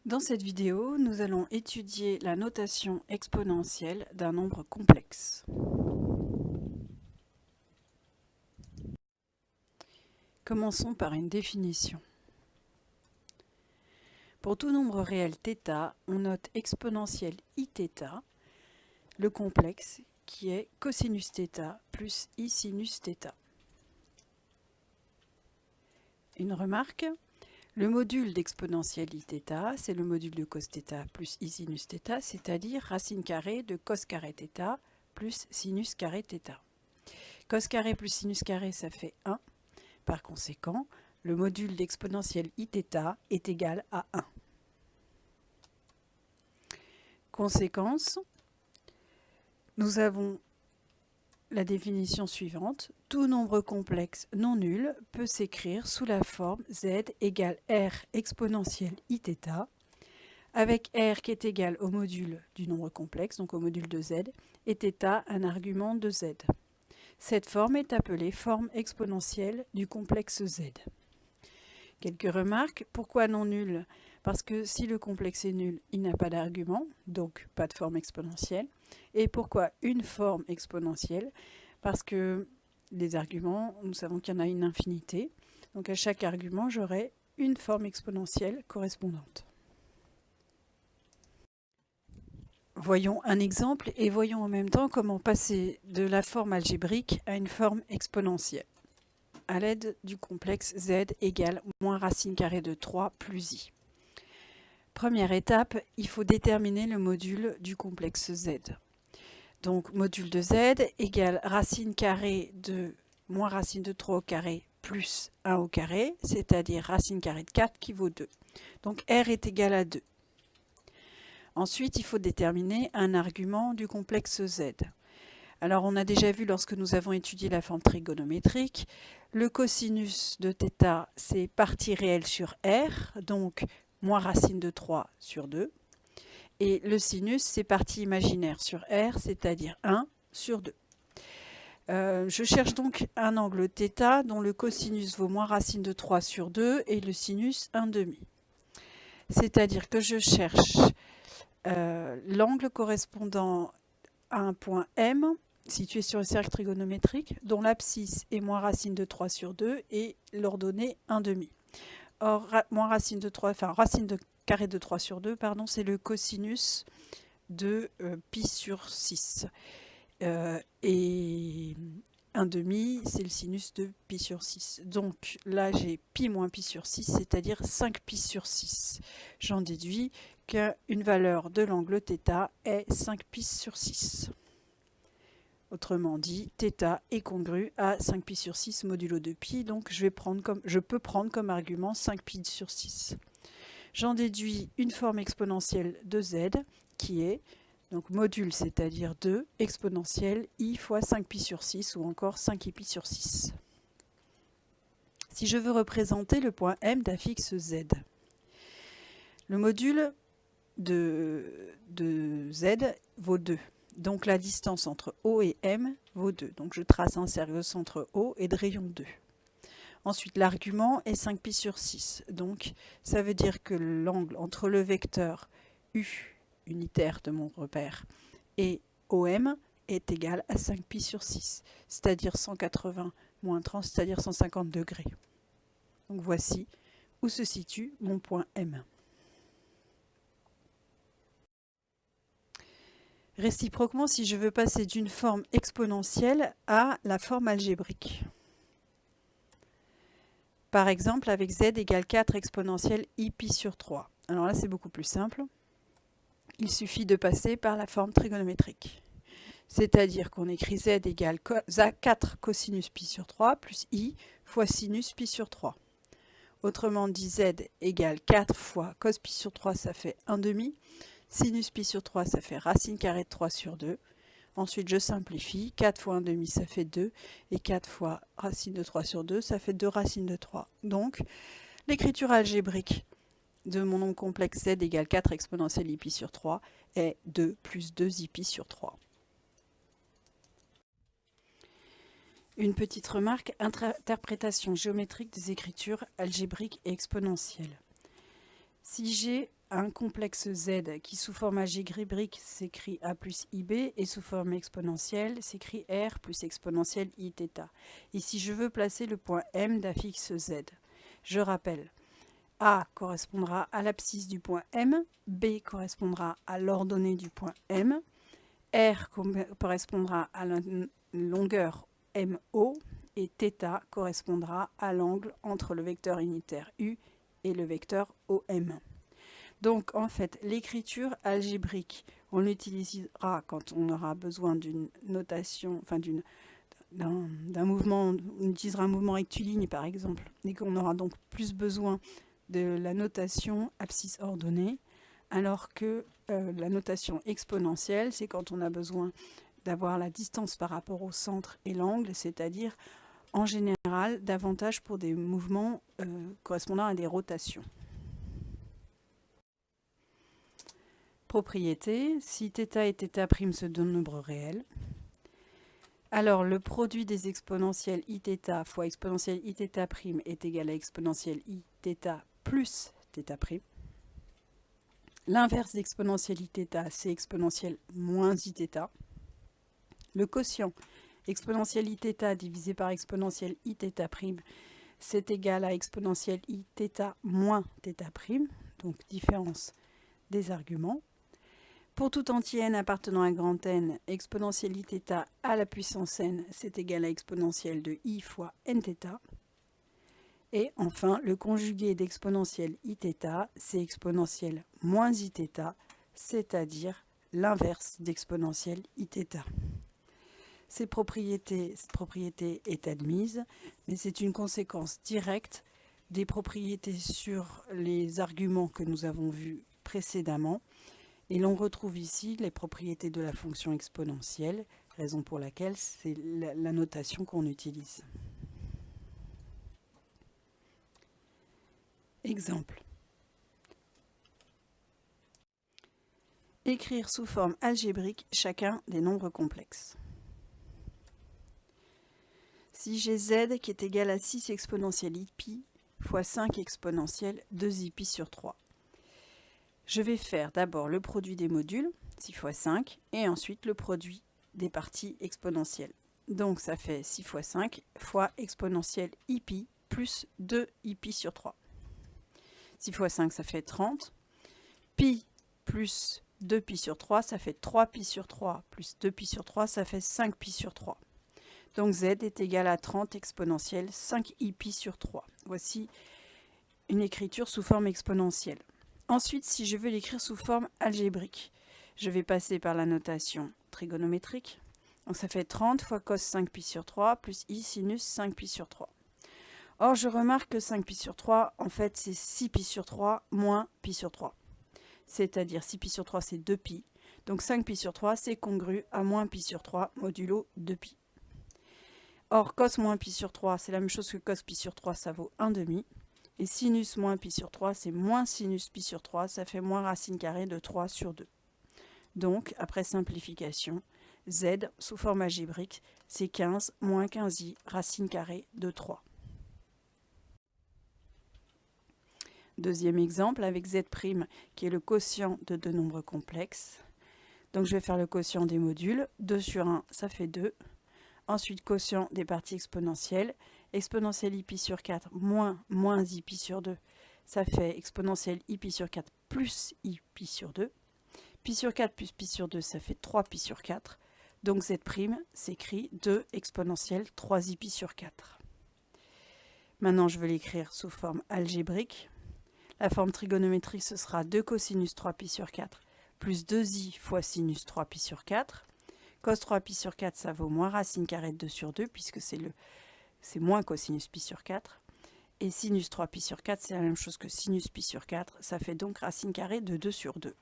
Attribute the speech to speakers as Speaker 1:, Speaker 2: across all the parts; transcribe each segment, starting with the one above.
Speaker 1: Dans cette vidéo, nous allons étudier la notation exponentielle d'un nombre complexe. Commençons par une définition. Pour tout nombre réel θ, on note exponentielle iθ, le complexe qui est cosinus θ plus i sinus θ. Une remarque, le module d'exponentielle iθ, c'est le module de cos θ plus i sinus θ, c'est-à-dire racine carrée de cos carré θ plus sinus carré θ. Cos carré plus sinus carré, ça fait 1. Par conséquent, le module d'exponentielle iθ est égal à 1. Conséquence, nous avons la définition suivante. Tout nombre complexe non nul peut s'écrire sous la forme z égale r exponentielle iθ, avec r qui est égal au module du nombre complexe, donc au module de z, et θ un argument de z. Cette forme est appelée forme exponentielle du complexe z. Quelques remarques. Pourquoi non nul? Parce que si le complexe est nul, il n'a pas d'argument, donc pas de forme exponentielle. Et pourquoi une forme exponentielle? Parce que les arguments, nous savons qu'il y en a une infinité. Donc à chaque argument, j'aurai une forme exponentielle correspondante. Voyons un exemple et voyons en même temps comment passer de la forme algébrique à une forme exponentielle à l'aide du complexe z égale moins racine carrée de 3 plus i. Première étape, il faut déterminer le module du complexe z. Donc module de z égale racine carrée de moins racine de 3 au carré plus 1 au carré, c'est-à-dire racine carrée de 4 qui vaut 2. Donc r est égal à 2. Ensuite, il faut déterminer un argument du complexe z. Alors, on a déjà vu lorsque nous avons étudié la forme trigonométrique, le cosinus de θ, c'est partie réelle sur r, donc moins racine de 3 sur 2. Et le sinus, c'est partie imaginaire sur r, c'est-à-dire 1 sur 2. Je cherche donc un angle θ dont le cosinus vaut moins racine de 3 sur 2 et le sinus 1,5. C'est-à-dire que je cherche l'angle correspondant à un point M situé sur le cercle trigonométrique dont l'abscisse est moins racine de 3 sur 2 et l'ordonnée 1,5. Or, moins racine de 3, enfin racine de carré de 3 sur 2, pardon, c'est le cosinus de pi sur 6. Et 1,5, c'est le sinus de pi sur 6. Donc là, j'ai pi moins pi sur 6, c'est-à-dire 5 pi sur 6. J'en déduis qu'une valeur de l'angle θ est 5 pi sur 6. Autrement dit, θ est congru à 5 pi sur 6 modulo de pi, donc je peux prendre comme argument 5 pi sur 6. J'en déduis une forme exponentielle de z qui est donc module, c'est-à-dire 2, exponentielle i fois 5 pi sur 6 ou encore 5 pi sur 6. Si je veux représenter le point M d'un fixe z, le module de z vaut 2. Donc la distance entre O et M vaut 2. Donc je trace un cercle de centre O et de rayon 2. Ensuite, l'argument est 5 pi sur 6. Donc ça veut dire que l'angle entre le vecteur U unitaire de mon repère et OM est égal à 5 pi sur 6, c'est-à-dire 180 moins 30, c'est-à-dire 150 degrés. Donc voici où se situe mon point M. Réciproquement, si je veux passer d'une forme exponentielle à la forme algébrique. Par exemple, avec z égale 4 exponentielle i pi sur 3. Alors là, c'est beaucoup plus simple. Il suffit de passer par la forme trigonométrique. C'est-à-dire qu'on écrit z égale 4 cosinus pi sur 3 plus i fois sinus pi sur 3. Autrement dit, z égale 4 fois cos pi sur 3, ça fait 1,5. Sinus pi sur 3, ça fait racine carrée de 3 sur 2. Ensuite, je simplifie. 4 fois 1,5, ça fait 2. Et 4 fois racine de 3 sur 2, ça fait 2 racines de 3. Donc, l'écriture algébrique de mon nombre complexe z égale 4 exponentielle i pi sur 3 est 2 plus 2 i pi sur 3. Une petite remarque, interprétation géométrique des écritures algébriques et exponentielles. Si j'ai un complexe Z qui sous forme algébrique s'écrit A plus IB et sous forme exponentielle s'écrit R plus exponentielle Iθ. Et si je veux placer le point M d'un fixe Z, je rappelle, A correspondra à l'abscisse du point M, B correspondra à l'ordonnée du point M, R correspondra à la longueur MO et θ correspondra à l'angle entre le vecteur unitaire U et le vecteur OM. Donc en fait, l'écriture algébrique, on l'utilisera quand on aura besoin d'une notation, enfin d'un mouvement, on utilisera un mouvement rectiligne par exemple, et qu'on aura donc plus besoin de la notation abscisse ordonnée, alors que la notation exponentielle, c'est quand on a besoin d'avoir la distance par rapport au centre et l'angle, c'est-à-dire en général davantage pour des mouvements correspondant à des rotations. Propriété, si θ et θ' sont deux nombres réels, alors le produit des exponentielles Iθ fois exponentielle Iθ' est égal à exponentielle Iθ plus θ'. L'inverse d'exponentielle Iθ, c'est exponentielle moins Iθ. Le quotient exponentielle Iθ divisé par exponentielle Iθ', c'est égal à exponentielle Iθ moins θ', donc différence des arguments. Pour tout entier n appartenant à grand N, exponentielle Iθ à la puissance n, c'est égal à exponentielle de I fois nθ. Et enfin, le conjugué d'exponentielle Iθ, c'est exponentielle moins Iθ, c'est-à-dire l'inverse d'exponentielle Iθ. Cette propriété est admise, mais c'est une conséquence directe des propriétés sur les arguments que nous avons vus précédemment. Et l'on retrouve ici les propriétés de la fonction exponentielle, raison pour laquelle c'est la notation qu'on utilise. Exemple. Écrire sous forme algébrique chacun des nombres complexes. Si j'ai z qui est égal à 6 exponentielle pi fois 5 exponentielle 2pi sur 3, je vais faire d'abord le produit des modules, 6 fois 5, et ensuite le produit des parties exponentielles. Donc ça fait 6 fois 5 fois exponentielle pi plus 2pi sur 3. 6 fois 5, ça fait 30. Pi plus 2pi sur 3, ça fait 3pi sur 3 plus 2pi sur 3, ça fait 5pi sur 3. Donc z est égal à 30 exponentielle 5pi sur 3. Voici une écriture sous forme exponentielle. Ensuite, si je veux l'écrire sous forme algébrique, je vais passer par la notation trigonométrique. Donc ça fait 30 fois cos 5pi sur 3 plus i sinus 5pi sur 3. Or, je remarque que 5pi sur 3, en fait, c'est 6pi sur 3 moins pi sur 3. C'est-à-dire 6pi sur 3, c'est 2pi. Donc 5pi sur 3, c'est congru à moins pi sur 3 modulo 2pi. Or, cos moins pi sur 3, c'est la même chose que cos pi sur 3, ça vaut 1/2. Et sinus moins pi sur 3, c'est moins sinus pi sur 3, ça fait moins racine carrée de 3 sur 2. Donc, après simplification, z sous forme algébrique, c'est 15 moins 15i racine carrée de 3. Deuxième exemple avec z' qui est le quotient de deux nombres complexes. Donc je vais faire le quotient des modules. 2 sur 1, ça fait 2. Ensuite, quotient des parties exponentielles. Exponentielle ipi sur 4 moins ipi sur 2, ça fait exponentielle ipi sur 4 plus ipi sur 2. Pi sur 4 plus pi sur 2, ça fait 3 pi sur 4. Donc z' s'écrit 2 exponentielle 3 ipi sur 4. Maintenant, je vais l'écrire sous forme algébrique. La forme trigonométrique, ce sera 2 cosinus 3pi sur 4 plus 2i fois sinus 3pi sur 4. Cos 3pi sur 4, ça vaut moins racine carrée de 2 sur 2, puisque c'est moins cosinus pi sur 4. Et sinus 3pi sur 4, c'est la même chose que sinus pi sur 4. Ça fait donc racine carrée de 2 sur 2.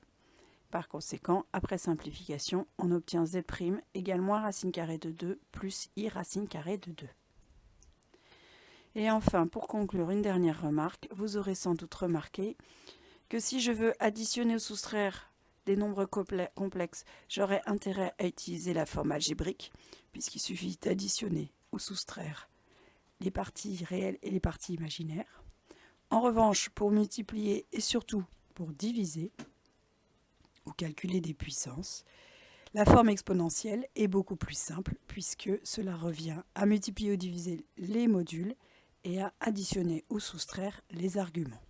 Speaker 1: Par conséquent, après simplification, on obtient z' égale moins racine carrée de 2 plus i racine carrée de 2. Et enfin, pour conclure, une dernière remarque. Vous aurez sans doute remarqué que si je veux additionner ou soustraire des nombres complexes, j'aurai intérêt à utiliser la forme algébrique, puisqu'il suffit d'additionner ou soustraire les parties réelles et les parties imaginaires. En revanche, pour multiplier et surtout pour diviser ou calculer des puissances, la forme exponentielle est beaucoup plus simple puisque cela revient à multiplier ou diviser les modules et à additionner ou soustraire les arguments.